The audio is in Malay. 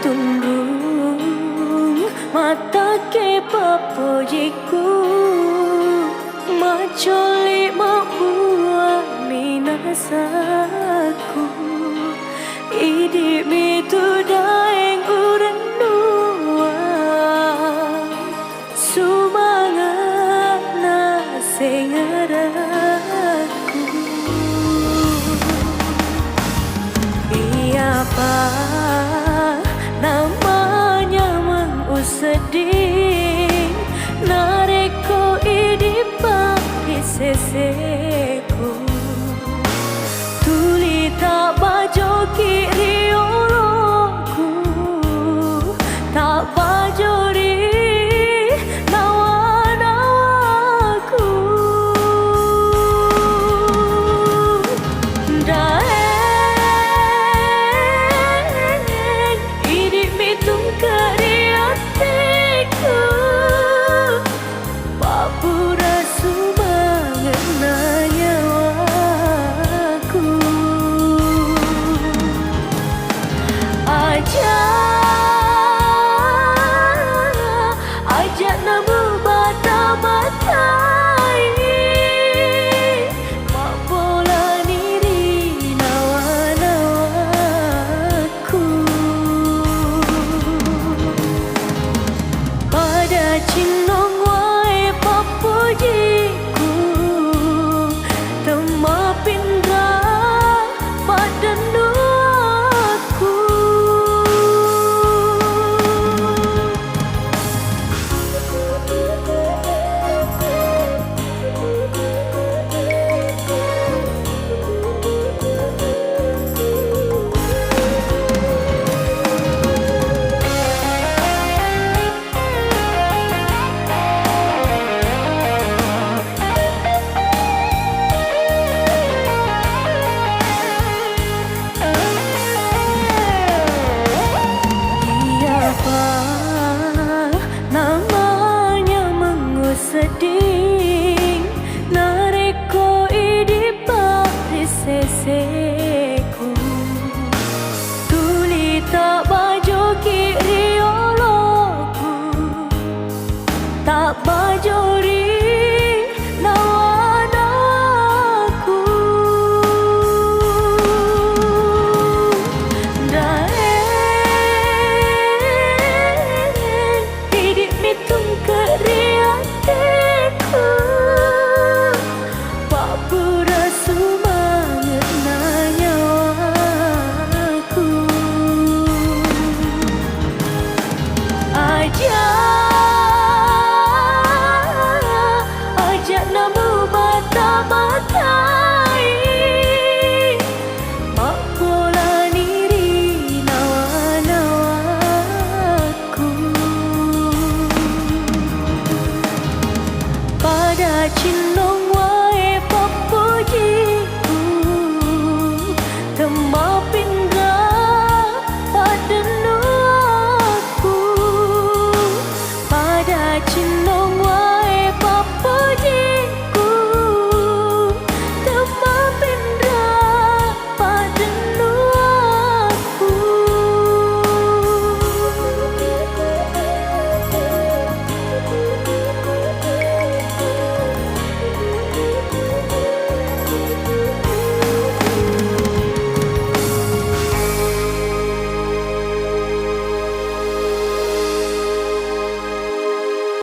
tunrung mata ke papojiku macoli mabuat minasaku idi mitu daeng uren dua sumangat na sengaraku apa namanya mengusedi nareko idipa iseseku tuli tak bajo kiri oroku tak bajo ri nawa-nawaku ajak namu bata matai mak bola niri nawa-nawaku pada cinong wae papojiku tema pindra pada nuaku sedih nareko idipa iseseku tuli tak bajo kiri oloku tak bajo ri nawa-nawaku daeng hidup mitung keriat Pak Pura